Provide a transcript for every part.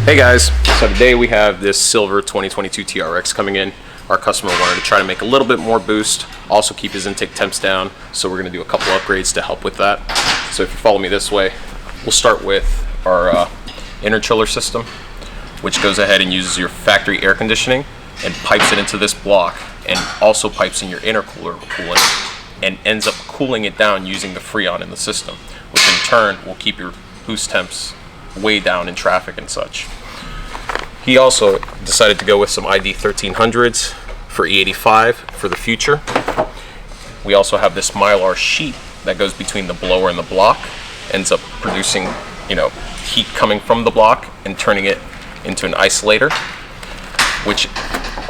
Hey guys, so today we have this silver 2022 TRX coming in. Our customer wanted to try to make a little bit more boost, also keep his intake temps down, so we're going to do a couple upgrades to help with that. So if you follow me this way, we'll start with our interchiller system, which goes ahead and uses your factory air conditioning and pipes it into this block, and also pipes in your intercooler coolant and ends up cooling it down using the Freon in the system, which in turn will keep your boost temps way down in traffic and such. He also decided to go with some ID 1300s for E85 for the future. We also have this Mylar sheet that goes between the blower and the block, ends up producing, heat coming from the block and turning it into an isolator, which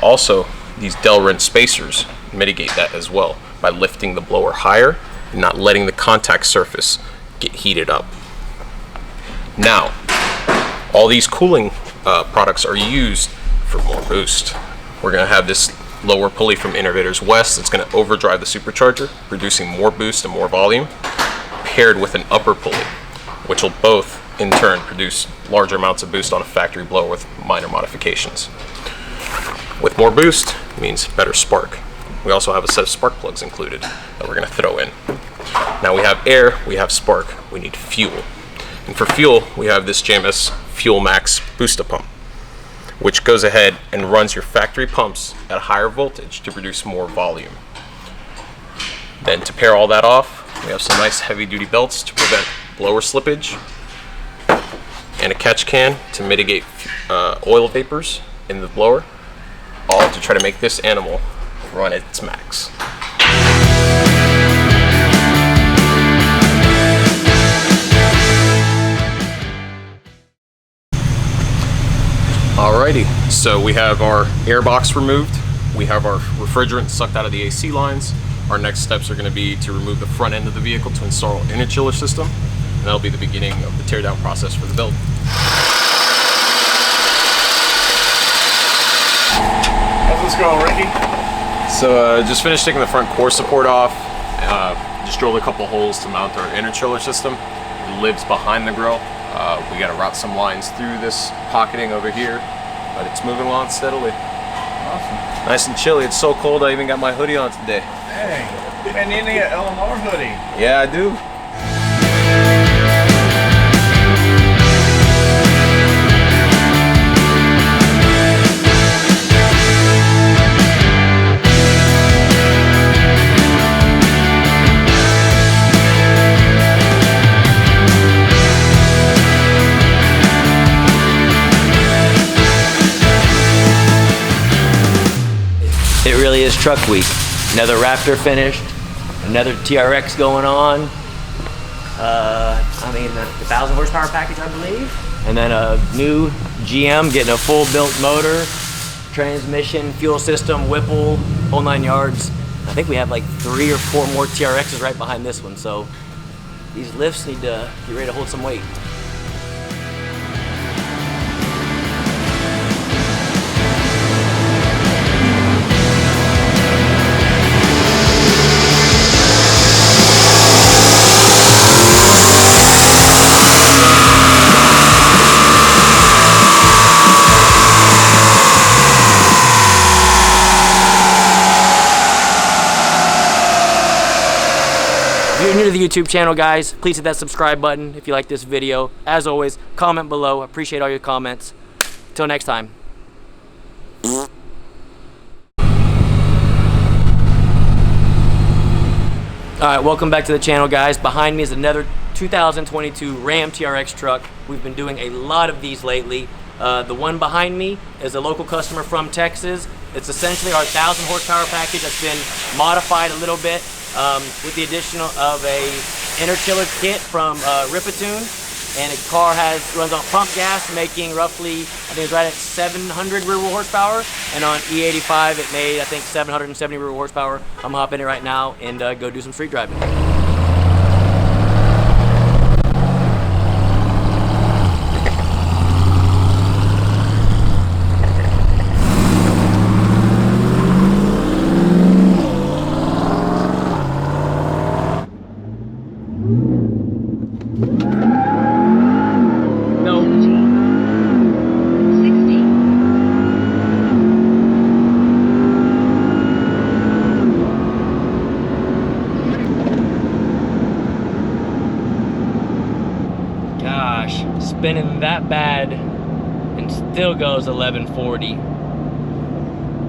also these Delrin spacers mitigate that as well by lifting the blower higher and not letting the contact surface get heated up. Now, all these cooling products are used for more boost. We're going to have this lower pulley from Innovators West that's going to overdrive the supercharger, producing more boost and more volume, paired with an upper pulley, which will both in turn produce larger amounts of boost on a factory blower with minor modifications. With more boost means better spark. We also have a set of spark plugs included that we're going to throw in. Now we have air, we have spark, we need fuel. And for fuel, we have this JMS Fuel Max booster pump, which goes ahead and runs your factory pumps at a higher voltage to produce more volume. Then to pair all that off, we have some nice heavy duty belts to prevent blower slippage and a catch can to mitigate oil vapors in the blower, all to try to make this animal run at its max. Alrighty, so we have our air box removed, we have our refrigerant sucked out of the AC lines. Our next steps are going to be to remove the front end of the vehicle to install an interchiller system, and that'll be the beginning of the teardown process for the build. How's this going, Ricky? So just finished taking the front core support off, just drilled a couple holes to mount our interchiller system. It lives behind the grill. We got to route some lines through this pocketing over here, but it's moving along steadily. Awesome. Nice and chilly. It's so cold I even got my hoodie on today. Dang. Man, you need an LMR hoodie. Yeah, I do. It really is truck week. Another Raptor finished, another TRX going on. The 1,000 horsepower package, I believe. And then a new GM getting a full built motor, transmission, fuel system, Whipple, whole 9 yards. I think we have like 3 or 4 more TRXs right behind this one. So these lifts need to get ready to hold some weight. If you're new to the YouTube channel, guys, please hit that subscribe button if you like this video. As always, comment below. I appreciate all your comments. Till next time. Alright, welcome back to the channel, guys. Behind me is another 2022 Ram TRX truck. We've been doing a lot of these lately. The one behind me is a local customer from Texas. It's essentially our 1,000 horsepower package that's been modified a little bit with the addition of a interchiller kit from Ripatoon, and the car runs on pump gas, making roughly, I think it's right at 700 rear wheel horsepower, and on E85 it made, I think, 770 rear wheel horsepower. I'm gonna hop in it right now and go do some street driving. spinning that bad and still goes 1140.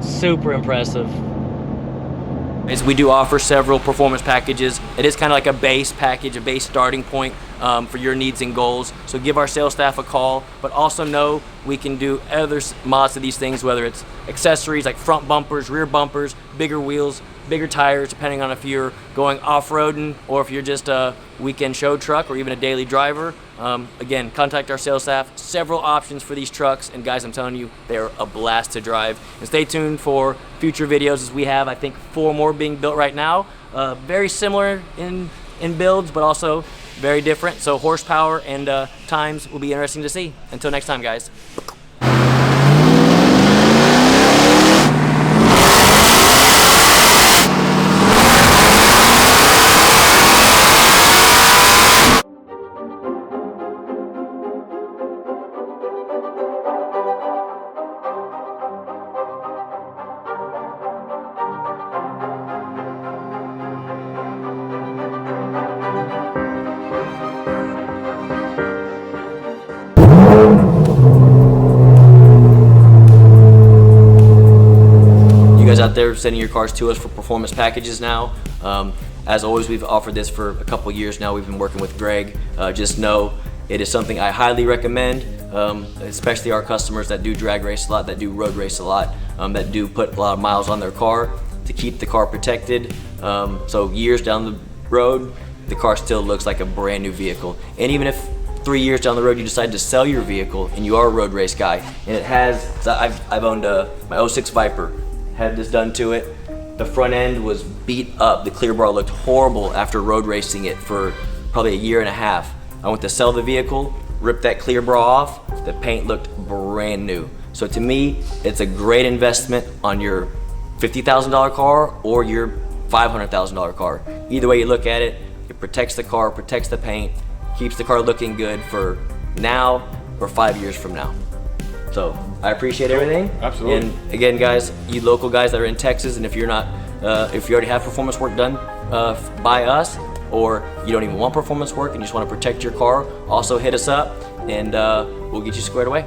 Super impressive. As we do offer several performance packages, it is kind of like a base package, a base starting point for your needs and goals. So give our sales staff a call, but also know we can do other mods to these things, whether it's accessories like front bumpers, rear bumpers, bigger wheels, bigger tires, depending on if you're going off-roading or if you're just a weekend show truck or even a daily driver. Again, contact our sales staff. Several options for these trucks, and guys, I'm telling you, they're a blast to drive. And stay tuned for future videos, as we have, I think, 4 more being built right now. Very similar in builds, but also very different. So horsepower and times will be interesting to see. Until next time, guys. Out there sending your cars to us for performance packages now. As always, we've offered this for a couple years now. We've been working with Greg. Just know it is something I highly recommend, especially our customers that do drag race a lot, that do road race a lot, that do put a lot of miles on their car to keep the car protected. So years down the road, the car still looks like a brand new vehicle. And even if 3 years down the road you decide to sell your vehicle and you are a road race guy, and it has, so I've owned my 06 Viper, had this done to it. The front end was beat up. The clear bar looked horrible after road racing it for probably a year and a half. I went to sell the vehicle, ripped that clear bar off. The paint looked brand new. So to me, it's a great investment on your $50,000 car or your $500,000 car. Either way you look at it, it protects the car, protects the paint, keeps the car looking good for now or 5 years from now. So I appreciate everything. Absolutely. And again, guys, you local guys that are in Texas, and if you're not, if you already have performance work done by us, or you don't even want performance work and you just want to protect your car, also hit us up and we'll get you squared away.